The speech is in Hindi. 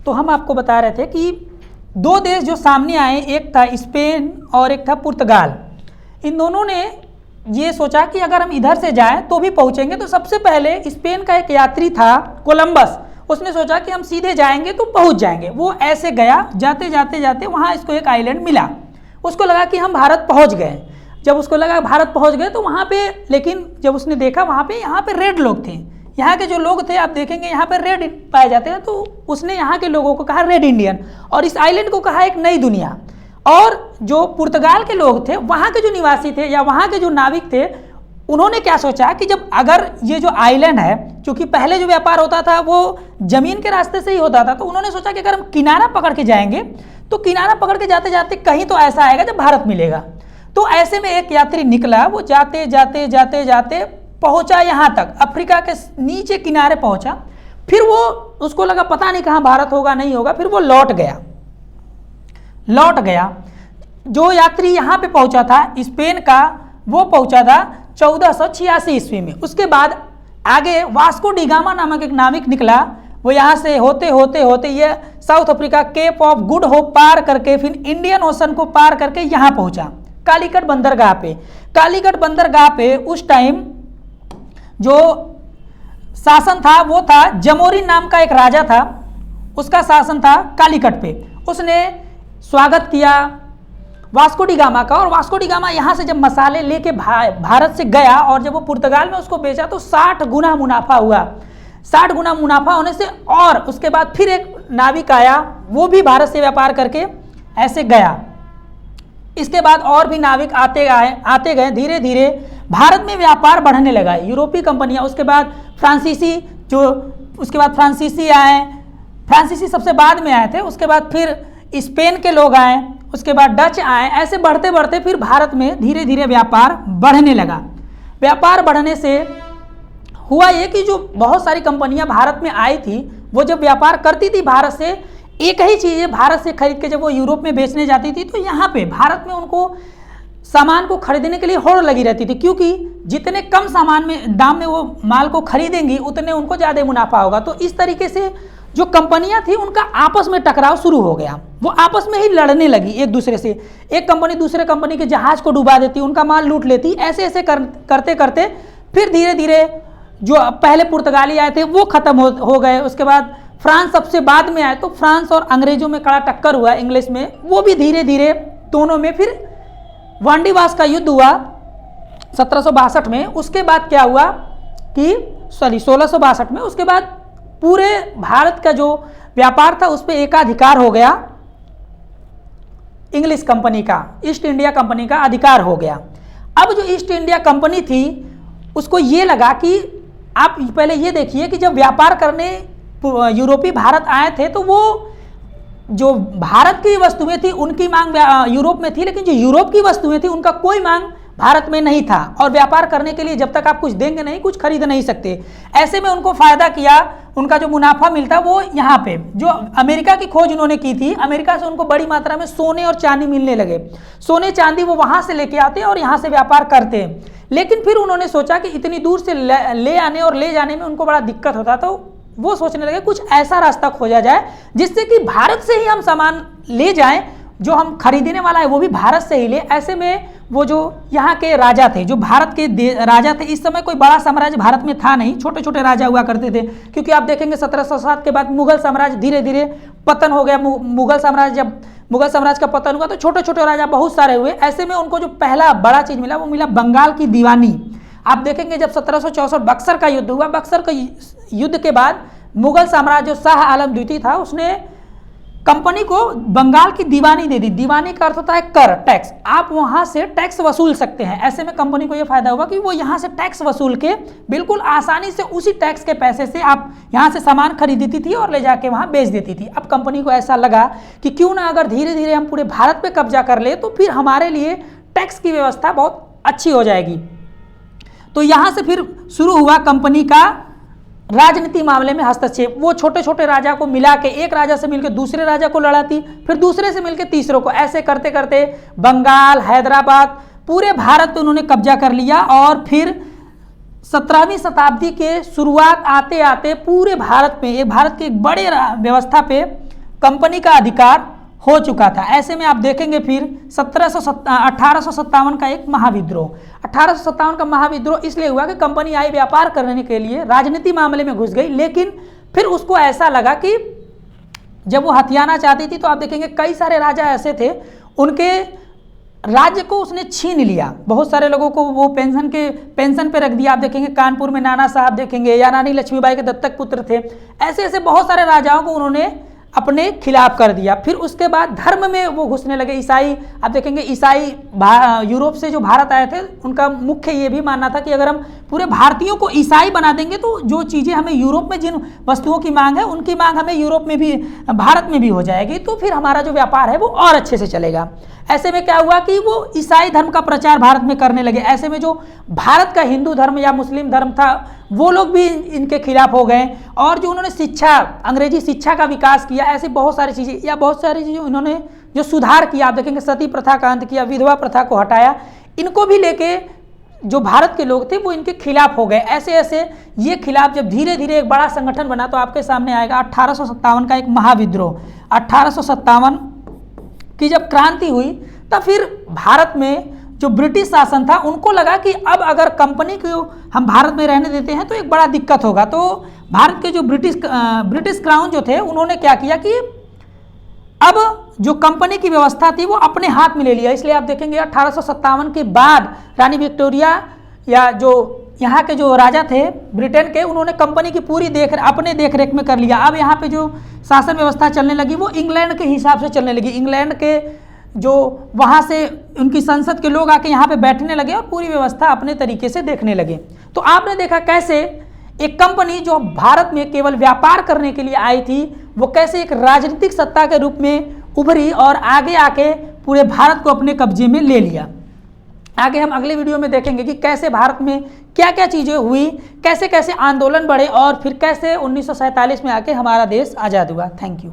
तो हम आपको बता रहे थे कि दो देश जो सामने आए, एक था स्पेन और एक था पुर्तगाल। इन दोनों ने ये सोचा कि अगर हम इधर से जाएं तो भी पहुंचेंगे। तो सबसे पहले स्पेन का एक यात्री था कोलंबस, उसने सोचा कि हम सीधे जाएंगे तो पहुंच जाएंगे। वो ऐसे गया, जाते जाते जाते वहाँ इसको एक आइलैंड मिला, उसको लगा कि हम भारत पहुँच गए। जब उसको लगा भारत पहुँच गए तो वहाँ पे, लेकिन जब उसने देखा वहाँ पे यहाँ पे रेड लोग थे, यहाँ के जो लोग थे आप देखेंगे यहाँ पे रेड पाए जाते हैं, तो उसने यहाँ के लोगों को कहा रेड इंडियन और इस आइलैंड को कहा एक नई दुनिया। और जो पुर्तगाल के लोग थे, वहाँ के जो निवासी थे या वहाँ के जो नाविक थे, उन्होंने क्या सोचा कि जब अगर ये जो आइलैंड है, क्योंकि पहले जो व्यापार होता था वो जमीन के रास्ते से ही होता था, तो उन्होंने सोचा कि अगर हम किनारा पकड़ के जाएंगे तो किनारा पकड़ के जाते जाते कहीं तो ऐसा आएगा जब भारत मिलेगा। तो ऐसे में एक यात्री निकला, वो जाते जाते जाते जाते पहुंचा यहाँ तक, अफ्रीका के नीचे किनारे पहुंचा। फिर वो, उसको लगा पता नहीं कहाँ भारत होगा नहीं होगा, फिर वो लौट गया। जो यात्री यहाँ पे पहुंचा था स्पेन का, वो पहुंचा था 1486 ईस्वी में। उसके बाद आगे वास्को डी गामा नामक एक नाविक निकला, वो यहाँ से होते होते होते ये South Africa cape of good hope पार करके फिर इंडियन ओशन को पार करके यहाँ पहुंचा कालीकट बंदरगाह पे। कालीकट बंदरगाह पे उस टाइम जो शासन था वो था जमोरिन नाम का एक राजा था, उसका शासन था कालीकट पे। उसने स्वागत किया वास्को डी गामा का, और वास्को डी गामा यहाँ से जब मसाले लेके भारत से गया और जब वो पुर्तगाल में उसको बेचा तो 60 गुना मुनाफा हुआ। 60 गुना मुनाफा होने से, और उसके बाद फिर एक नाविक आया, वो भी भारत से व्यापार करके ऐसे गया। इसके बाद और भी नाविक आते गए, धीरे धीरे भारत में व्यापार बढ़ने लगा। यूरोपीय कंपनियां, उसके बाद फ्रांसीसी, उसके बाद फ्रांसीसी आए, फ्रांसीसी सबसे बाद में आए थे, उसके बाद फिर स्पेन के लोग आए, उसके बाद डच आए। ऐसे बढ़ते बढ़ते फिर भारत में धीरे धीरे व्यापार बढ़ने लगा। व्यापार बढ़ने से हुआ ये कि जो बहुत सारी कंपनियां भारत में आई थी, वो जब व्यापार करती थी भारत से, एक ही चीज़ भारत से खरीद के जब वो यूरोप में बेचने जाती थी तो यहाँ पे भारत में उनको सामान को खरीदने के लिए होड़ लगी रहती थी, क्योंकि जितने कम सामान में दाम में वो माल को खरीदेंगी उतने उनको ज़्यादा मुनाफा होगा। तो इस तरीके से जो कंपनियां थी उनका आपस में टकराव शुरू हो गया, वो आपस में ही लड़ने लगी एक दूसरे से। एक कंपनी दूसरे कंपनी के जहाज को डुबा देती, उनका माल लूट लेती। ऐसे ऐसे करते करते फिर धीरे धीरे जो पहले पुर्तगाली आए थे वो खत्म हो गए। उसके बाद फ्रांस सबसे बाद में आए, तो फ्रांस और अंग्रेजों में कड़ा टक्कर हुआ इंग्लिश में, वो भी धीरे धीरे दोनों में। फिर वांडीवास का युद्ध हुआ 1762 में। उसके बाद क्या हुआ कि 1662 में, उसके बाद पूरे भारत का जो व्यापार था उस पर एकाधिकार हो गया, इंग्लिश कंपनी का, ईस्ट इंडिया कंपनी का अधिकार हो गया। अब जो ईस्ट इंडिया कंपनी थी उसको ये लगा कि आप पहले ये देखिए कि जब व्यापार करने यूरोपी भारत आए थे तो वो जो भारत की वस्तुएं थी उनकी मांग यूरोप में थी, लेकिन जो यूरोप की वस्तुएं थी उनका कोई मांग भारत में नहीं था। और व्यापार करने के लिए जब तक आप कुछ देंगे नहीं, कुछ खरीद नहीं सकते। ऐसे में उनको फायदा किया, उनका जो मुनाफा मिलता वो यहाँ पे जो अमेरिका की खोज उन्होंने की थी, अमेरिका से उनको बड़ी मात्रा में सोने और चांदी मिलने लगे। सोने चांदी वो वहाँ से लेके आते और यहाँ से व्यापार करते। लेकिन फिर उन्होंने सोचा कि इतनी दूर से ले आने और ले जाने में उनको बड़ा दिक्कत होता, तो वो सोचने लगे कुछ ऐसा रास्ता खोजा जाए जिससे कि भारत से ही हम सामान ले जाएं, जो हम खरीदने वाला है वो भी भारत से ही ले। ऐसे में वो जो यहाँ के राजा थे, जो भारत के राजा थे, इस समय कोई बड़ा साम्राज्य भारत में था नहीं, छोटे छोटे राजा हुआ करते थे। क्योंकि आप देखेंगे 1707 के बाद मुगल साम्राज्य धीरे धीरे पतन हो गया। मुगल साम्राज्य का पतन हुआ तो छोटे छोटे राजा बहुत सारे हुए। ऐसे में उनको जो पहला बड़ा चीज मिला वो मिला बंगाल की दीवानी। आप देखेंगे जब 1764 बक्सर का युद्ध हुआ, बक्सर का युद्ध के बाद मुगल साम्राज्य शाह आलम द्वितीय था, उसने कंपनी को बंगाल की दीवानी दे दी। दीवानी का अर्थ होता है कर, टैक्स। आप वहां से टैक्स वसूल सकते हैं। ऐसे में कंपनी को यह फायदा हुआ कि वो यहां से टैक्स वसूल के बिल्कुल आसानी से उसी टैक्स के पैसे से आप यहां से सामान खरीदती थी और ले जाके वहां बेच देती थी। अब कंपनी को ऐसा लगा कि क्यों ना अगर धीरे धीरे हम पूरे भारत पे कब्जा कर ले तो फिर हमारे लिए टैक्स की व्यवस्था बहुत अच्छी हो जाएगी। तो यहां से फिर शुरू हुआ कंपनी का राजनीति मामले में हस्तक्षेप। वो छोटे छोटे राजा को मिला के, एक राजा से मिलकर दूसरे राजा को लड़ाती, फिर दूसरे से मिलकर तीसरों को। ऐसे करते करते बंगाल, हैदराबाद, पूरे भारत पे उन्होंने कब्जा कर लिया। और फिर 17वीं शताब्दी के शुरुआत आते आते पूरे भारत में, भारत के एक बड़े व्यवस्था पे कंपनी का अधिकार हो चुका था। ऐसे में आप देखेंगे फिर 1857 का एक महाविद्रोह। 1857 का महाविद्रोह इसलिए हुआ कि कंपनी आई व्यापार करने के लिए, राजनीति मामले में घुस गई, लेकिन फिर उसको ऐसा लगा कि जब वो हथियाना चाहती थी तो आप देखेंगे कई सारे राजा ऐसे थे, उनके राज्य को उसने छीन लिया। बहुत सारे लोगों को वो पेंशन पे रख दिया। आप देखेंगे कानपुर में नाना साहब देखेंगे, या रानी लक्ष्मीबाई के दत्तक पुत्र थे। ऐसे ऐसे बहुत सारे राजाओं को उन्होंने अपने खिलाफ कर दिया। फिर उसके बाद धर्म में वो घुसने लगे। ईसाई, आप देखेंगे ईसाई यूरोप से जो भारत आए थे, उनका मुख्य ये भी मानना था कि अगर हम पूरे भारतीयों को ईसाई बना देंगे तो जो चीज़ें हमें यूरोप में, जिन वस्तुओं की मांग है, उनकी मांग हमें यूरोप में भी, भारत में भी हो जाएगी, तो फिर हमारा जो व्यापार है वो और अच्छे से चलेगा। ऐसे में क्या हुआ कि वो ईसाई धर्म का प्रचार भारत में करने लगे। ऐसे में जो भारत का हिंदू धर्म या मुस्लिम धर्म था, वो लोग भी इनके खिलाफ हो गए। और जो उन्होंने शिक्षा, अंग्रेजी शिक्षा का विकास किया, ऐसी बहुत सारी चीज़ें, या बहुत सारी चीज़ें उन्होंने जो सुधार किया, आप देखेंगे सती प्रथा का अंत किया, विधवा प्रथा को हटाया, इनको भी लेके जो भारत के लोग थे वो इनके खिलाफ हो गए। ऐसे ऐसे ये खिलाफ जब धीरे धीरे एक बड़ा संगठन बना तो आपके सामने आएगा 1857 का एक महाविद्रोह। 1857 की जब क्रांति हुई तब फिर भारत में जो ब्रिटिश शासन था, उनको लगा कि अब अगर कंपनी को हम भारत में रहने देते हैं तो एक बड़ा दिक्कत होगा। तो भारत के जो ब्रिटिश क्राउन जो थे, उन्होंने क्या किया कि अब जो कंपनी की व्यवस्था थी वो अपने हाथ में ले लिया। इसलिए आप देखेंगे 1857 के बाद रानी विक्टोरिया या जो यहाँ के जो राजा थे ब्रिटेन के, उन्होंने कंपनी की पूरी अपने देखरेख में कर लिया। अब यहाँ पे जो शासन व्यवस्था चलने लगी वो इंग्लैंड के हिसाब से चलने लगी। इंग्लैंड के जो वहाँ से उनकी संसद के लोग आके यहाँ पे बैठने लगे और पूरी व्यवस्था अपने तरीके से देखने लगे। तो आपने देखा कैसे एक कंपनी जो भारत में केवल व्यापार करने के लिए आई थी, वो कैसे एक राजनीतिक सत्ता के रूप में उभरी और आगे आके पूरे भारत को अपने कब्जे में ले लिया। आगे हम अगले वीडियो में देखेंगे कि कैसे भारत में क्या क्या चीज़ें हुई, कैसे कैसे आंदोलन बढ़े और फिर कैसे 1947 में आके हमारा देश आज़ाद हुआ। Thank you.